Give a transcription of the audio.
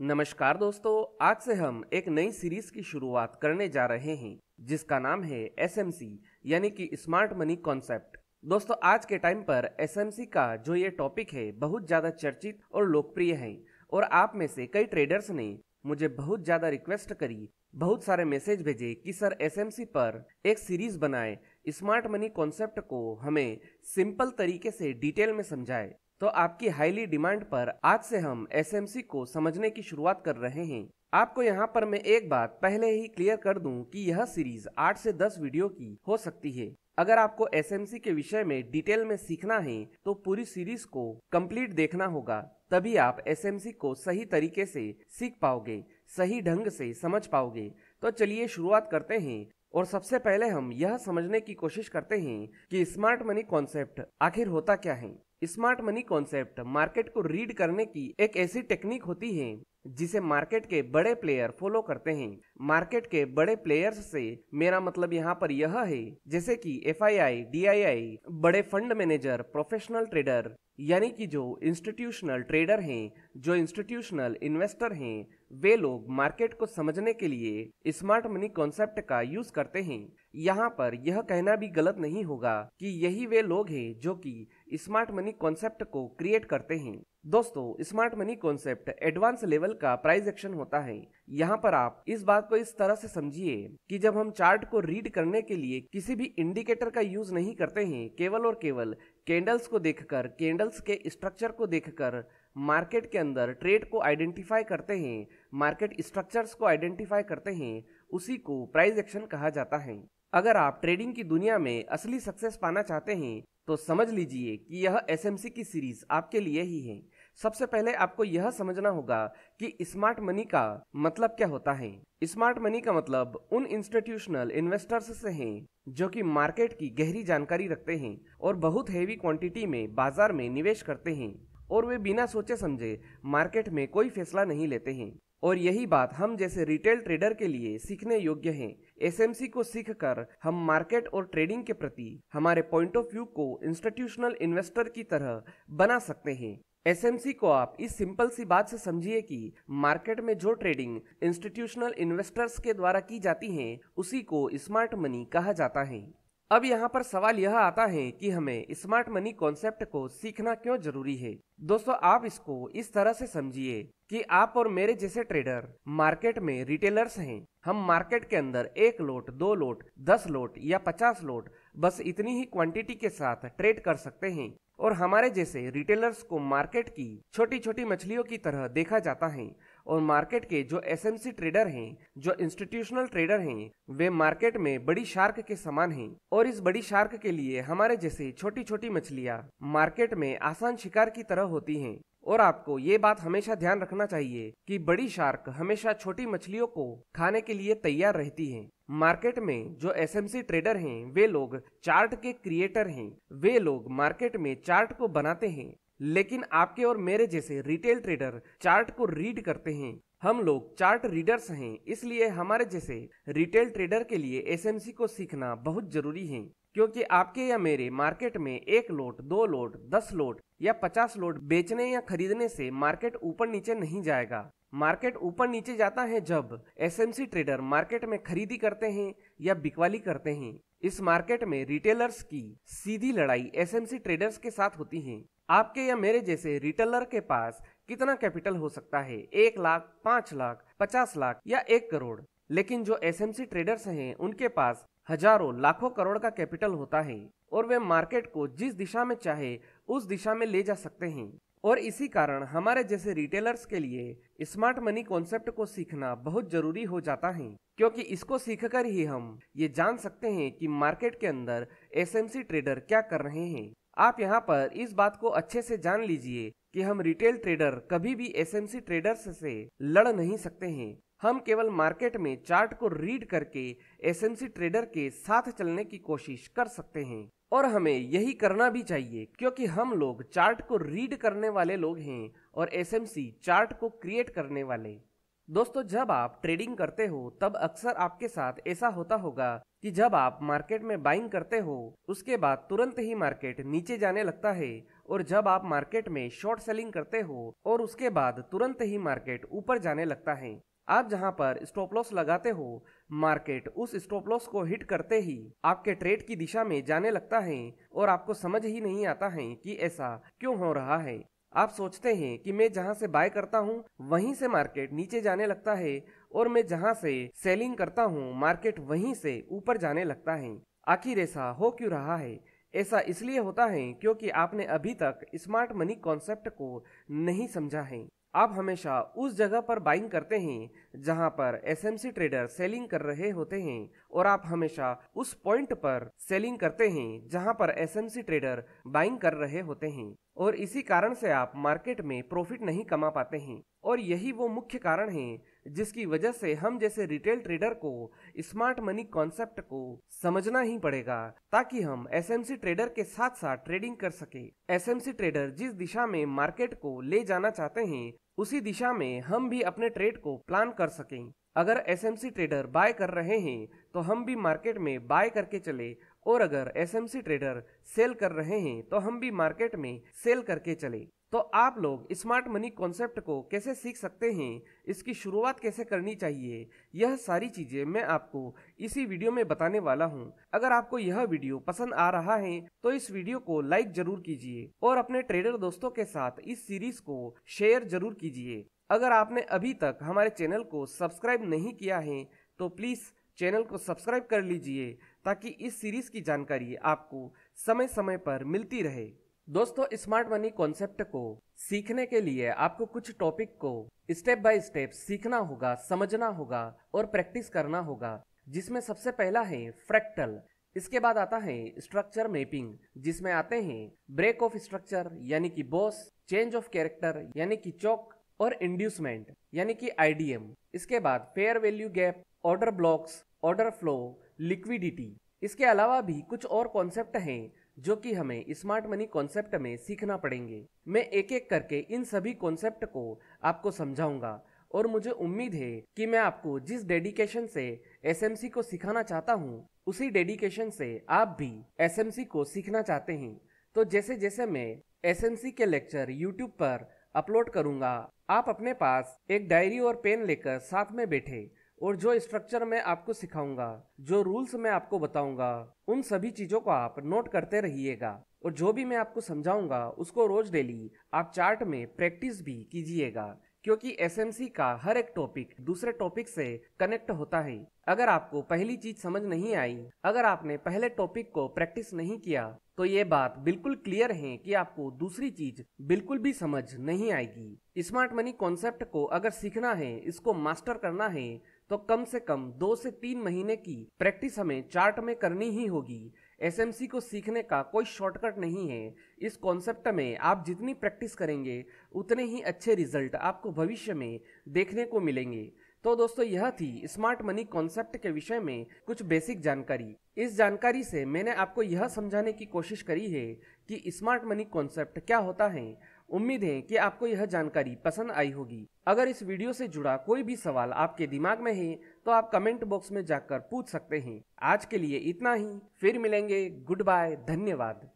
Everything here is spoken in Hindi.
नमस्कार दोस्तों, आज से हम एक नई सीरीज की शुरुआत करने जा रहे हैं जिसका नाम है एसएमसी यानी कि स्मार्ट मनी कॉन्सेप्ट। दोस्तों, आज के टाइम पर एसएमसी का जो ये टॉपिक है बहुत ज़्यादा चर्चित और लोकप्रिय है और आप में से कई ट्रेडर्स ने मुझे बहुत ज़्यादा रिक्वेस्ट करी, बहुत सारे मैसेज भेजे कि सर एसएमसी पर एक सीरीज बनाए, स्मार्ट मनी कॉन्सेप्ट को हमें सिंपल तरीके से डिटेल में समझाए। तो आपकी हाईली डिमांड पर आज से हम एसएमसी को समझने की शुरुआत कर रहे हैं। आपको यहाँ पर मैं एक बात पहले ही क्लियर कर दूं कि यह सीरीज 8 से 10 वीडियो की हो सकती है। अगर आपको एसएमसी के विषय में डिटेल में सीखना है तो पूरी सीरीज को कंप्लीट देखना होगा, तभी आप एसएमसी को सही तरीके से सीख पाओगे, सही ढंग से समझ पाओगे। तो चलिए शुरुआत करते हैं और सबसे पहले हम यह समझने की कोशिश करते हैं कि स्मार्ट मनी कॉन्सेप्ट आखिर होता क्या है। स्मार्ट मनी कॉन्सेप्ट मार्केट को रीड करने की एक ऐसी टेक्निक होती है जिसे मार्केट के बड़े प्लेयर फॉलो करते हैं। मार्केट के बड़े प्लेयर्स से मेरा मतलब यहाँ पर यह है जैसे कि एफआईआई, डीआईआई, बड़े फंड मैनेजर, प्रोफेशनल ट्रेडर यानी कि जो इंस्टीट्यूशनल ट्रेडर हैं, जो इंस्टीट्यूशनल इन्वेस्टर हैं, वे लोग मार्केट को समझने के लिए स्मार्ट मनी कॉन्सेप्ट का यूज करते हैं। यहाँ पर यह कहना भी गलत नहीं होगा कि यही वे लोग हैं जो कि स्मार्ट मनी कॉन्सेप्ट को क्रिएट करते हैं। दोस्तों, smart money concept advance level का प्राइस एक्शन होता है। यहाँ पर आप इस बात को इस तरह से समझिए कि जब हम चार्ट को रीड करने के लिए किसी भी इंडिकेटर का यूज नहीं करते हैं, केवल और केवल कैंडल्स को देखकर, कैंडल्स के स्ट्रक्चर को देखकर मार्केट के अंदर ट्रेड को आइडेंटिफाई करते हैं, मार्केट स्ट्रक्चर्स को आइडेंटिफाई करते हैं, उसी को प्राइस एक्शन कहा जाता है। अगर आप ट्रेडिंग की दुनिया में असली सक्सेस पाना चाहते हैं तो समझ लीजिए कि यह एसएमसी की सीरीज आपके लिए ही है। सबसे पहले आपको यह समझना होगा कि स्मार्ट मनी का मतलब क्या होता है। स्मार्ट मनी का मतलब उन इंस्टीट्यूशनल इन्वेस्टर्स से है जो कि मार्केट की गहरी जानकारी रखते हैं और बहुत हेवी क्वांटिटी में बाजार में निवेश करते हैं और वे बिना सोचे समझे मार्केट में कोई फैसला नहीं लेते हैं। और यही बात हम जैसे रिटेल ट्रेडर के लिए सीखने योग्य है। एसएमसी को सीखकर हम मार्केट और ट्रेडिंग के प्रति हमारे पॉइंट ऑफ व्यू को इंस्टीट्यूशनल इन्वेस्टर की तरह बना सकते हैं। एसएमसी को आप इस सिंपल सी बात से समझिए कि मार्केट में जो ट्रेडिंग इंस्टीट्यूशनल इन्वेस्टर्स के द्वारा की जाती है उसी को स्मार्ट मनी कहा जाता है। अब यहाँ पर सवाल यह आता है कि हमें स्मार्ट मनी कॉन्सेप्ट को सीखना क्यों जरूरी है। दोस्तों, आप इसको इस तरह से समझिए कि आप और मेरे जैसे ट्रेडर मार्केट में रिटेलर्स हैं। हम मार्केट के अंदर 1 लोट, 2 लोट, 10 लोट या 50 लोट, बस इतनी ही क्वांटिटी के साथ ट्रेड कर सकते हैं और हमारे जैसे रिटेलर्स को मार्केट की छोटी छोटी मछलियों की तरह देखा जाता है और मार्केट के जो एसएमसी ट्रेडर हैं, जो इंस्टीट्यूशनल ट्रेडर हैं, वे मार्केट में बड़ी शार्क के समान हैं और इस बड़ी शार्क के लिए हमारे जैसे छोटी छोटी मछलियां मार्केट में आसान शिकार की तरह होती हैं। और आपको ये बात हमेशा ध्यान रखना चाहिए कि बड़ी शार्क हमेशा छोटी मछलियों को खाने के लिए तैयार रहती है। मार्केट में जो एसएमसी ट्रेडर हैं वे लोग चार्ट के क्रिएटर हैं, वे लोग मार्केट में चार्ट को बनाते हैं, लेकिन आपके और मेरे जैसे रिटेल ट्रेडर चार्ट को रीड करते हैं। हम लोग चार्ट रीडर्स हैं, इसलिए हमारे जैसे रिटेल ट्रेडर के लिए एसएमसी को सीखना बहुत जरूरी है, क्योंकि आपके या मेरे मार्केट में 1 लोट, 2 लोट, 10 लोट या 50 लोट बेचने या खरीदने से मार्केट ऊपर नीचे नहीं जाएगा। मार्केट ऊपर नीचे जाता है जब एसएमसी ट्रेडर मार्केट में खरीदी करते हैं या बिकवाली करते हैं। इस मार्केट में रिटेलर्स की सीधी लड़ाई एसएमसी ट्रेडर्स के साथ होती है। आपके या मेरे जैसे रिटेलर के पास कितना कैपिटल हो सकता है? 1 लाख, 5 लाख, 50 लाख या 1 करोड़। लेकिन जो एसएमसी ट्रेडर्स हैं उनके पास हजारों, लाखों करोड़ का कैपिटल होता है और वे मार्केट को जिस दिशा में चाहे उस दिशा में ले जा सकते हैं। और इसी कारण हमारे जैसे रिटेलर्स के लिए स्मार्ट मनी कॉन्सेप्ट को सीखना बहुत जरूरी हो जाता है, क्योंकि इसको सीखकर ही हम ये जान सकते हैं कि मार्केट के अंदर एसएमसी ट्रेडर क्या कर रहे हैं। आप यहाँ पर इस बात को अच्छे से जान लीजिए कि हम रिटेल ट्रेडर कभी भी एसएमसी ट्रेडर्स से लड़ नहीं सकते हैं। हम केवल मार्केट में चार्ट को रीड करके एसएमसी ट्रेडर के साथ चलने की कोशिश कर सकते हैं और हमें यही करना भी चाहिए, क्योंकि हम लोग चार्ट को रीड करने वाले लोग हैं और एसएमसी चार्ट को क्रिएट करने वाले। दोस्तों, जब आप ट्रेडिंग करते हो तब अक्सर आपके साथ ऐसा होता होगा कि जब आप मार्केट में बाइंग करते हो उसके बाद तुरंत ही मार्केट नीचे जाने लगता है और जब आप मार्केट में शॉर्ट सेलिंग करते हो और उसके बाद तुरंत ही मार्केट ऊपर जाने लगता है, आप जहां पर स्टॉप लॉस लगाते हो, मार्केट उस स्टॉप लॉस को हिट करते ही आपके ट्रेड की दिशा में जाने लगता है और आपको समझ ही नहीं आता है कि ऐसा क्यों हो रहा है। आप सोचते हैं कि मैं जहां से बाय करता हूं वहीं से मार्केट नीचे जाने लगता है और मैं जहां से सेलिंग करता हूं मार्केट वहीं से ऊपर जाने लगता है। आखिर ऐसा हो क्यों रहा है? ऐसा इसलिए होता है क्योंकि आपने अभी तक स्मार्ट मनी कॉन्सेप्ट को नहीं समझा है। आप हमेशा उस जगह पर बाइंग करते हैं जहां पर एसएमसी ट्रेडर सेलिंग कर रहे होते हैं और आप हमेशा उस पॉइंट पर सेलिंग करते हैं जहां पर एसएमसी ट्रेडर बाइंग कर रहे होते हैं और इसी कारण से आप मार्केट में प्रॉफिट नहीं कमा पाते हैं। और यही वो मुख्य कारण है जिसकी वजह से हम जैसे रिटेल ट्रेडर को स्मार्ट मनी कॉन्सेप्ट को समझना ही पड़ेगा ताकि हम एसएमसी ट्रेडर के साथ साथ ट्रेडिंग कर सके। एसएमसी ट्रेडर जिस दिशा में मार्केट को ले जाना चाहते हैं उसी दिशा में हम भी अपने ट्रेड को प्लान कर सकें। अगर एसएमसी ट्रेडर बाय कर रहे हैं तो हम भी मार्केट में बाय करके चले और अगर एसएमसी ट्रेडर सेल कर रहे हैं तो हम भी मार्केट में सेल करके चले। तो आप लोग स्मार्ट मनी कॉन्सेप्ट को कैसे सीख सकते हैं, इसकी शुरुआत कैसे करनी चाहिए, यह सारी चीजें मैं आपको इसी वीडियो में बताने वाला हूं। अगर आपको यह वीडियो पसंद आ रहा है तो इस वीडियो को लाइक जरूर कीजिए और अपने ट्रेडर दोस्तों के साथ इस सीरीज को शेयर जरूर कीजिए। अगर आपने अभी तक हमारे चैनल को सब्सक्राइब नहीं किया है तो प्लीज चैनल को सब्सक्राइब कर लीजिए ताकि इस सीरीज की जानकारी आपको समय समय पर मिलती रहे। दोस्तों, स्मार्ट मनी कॉन्सेप्ट को सीखने के लिए आपको कुछ टॉपिक को स्टेप बाय स्टेप सीखना होगा, समझना होगा और प्रैक्टिस करना होगा, जिसमें सबसे पहला है फ्रैक्टल। इसके बाद आता है स्ट्रक्चर मैपिंग, जिसमें आते हैं ब्रेक ऑफ स्ट्रक्चर यानी कि बॉस, चेंज ऑफ कैरेक्टर यानी कि चौक और इंड्यूसमेंट यानी कि आईडीएम। इसके बाद fair value gap, order blocks, order flow, liquidity. इसके अलावा भी कुछ और कॉन्सेप्ट हैं जो कि हमें स्मार्ट मनी कॉन्सेप्ट में सीखना पड़ेंगे। मैं एक एक करके इन सभी कॉन्सेप्ट को आपको समझाऊंगा और मुझे उम्मीद है कि मैं आपको जिस डेडिकेशन से एसएमसी को सिखाना चाहता हूं उसी डेडिकेशन से आप भी एसएमसी को सीखना चाहते हैं। तो जैसे जैसे मैं एसएमसी के लेक्चर यूट्यूब पर अपलोड करूंगा, आप अपने पास एक डायरी और पेन लेकर साथ में बैठे और जो स्ट्रक्चर मैं आपको सिखाऊंगा, जो रूल्स मैं आपको बताऊंगा, उन सभी चीजों को आप नोट करते रहिएगा और जो भी मैं आपको समझाऊंगा उसको रोज डेली आप चार्ट में प्रैक्टिस भी कीजिएगा, क्योंकि एसएमसी का हर एक टॉपिक दूसरे टॉपिक से कनेक्ट होता है। अगर आपको पहली चीज समझ नहीं आई, अगर आपने पहले टॉपिक को प्रैक्टिस नहीं किया, तो ये बात बिल्कुल क्लियर है कि आपको दूसरी चीज बिल्कुल भी समझ नहीं आएगी। स्मार्ट मनी कॉन्सेप्ट को अगर सीखना है, इसको मास्टर करना है, तो कम से कम 2 से 3 महीने की प्रैक्टिस हमें चार्ट में करनी ही होगी। एसएमसी को सीखने का कोई शॉर्टकट नहीं है। इस कॉन्सेप्ट में आप जितनी प्रैक्टिस करेंगे उतने ही अच्छे रिजल्ट आपको भविष्य में देखने को मिलेंगे। तो दोस्तों, यह थी स्मार्ट मनी कॉन्सेप्ट के विषय में कुछ बेसिक जानकारी। इस जानकारी से मैंने आपको यह समझाने की कोशिश करी है कि स्मार्ट मनी कॉन्सेप्ट क्या होता है। उम्मीद है कि आपको यह जानकारी पसंद आई होगी। अगर इस वीडियो से जुड़ा कोई भी सवाल आपके दिमाग में है तो आप कमेंट बॉक्स में जाकर पूछ सकते हैं। आज के लिए इतना ही, फिर मिलेंगे। गुड बाय, धन्यवाद।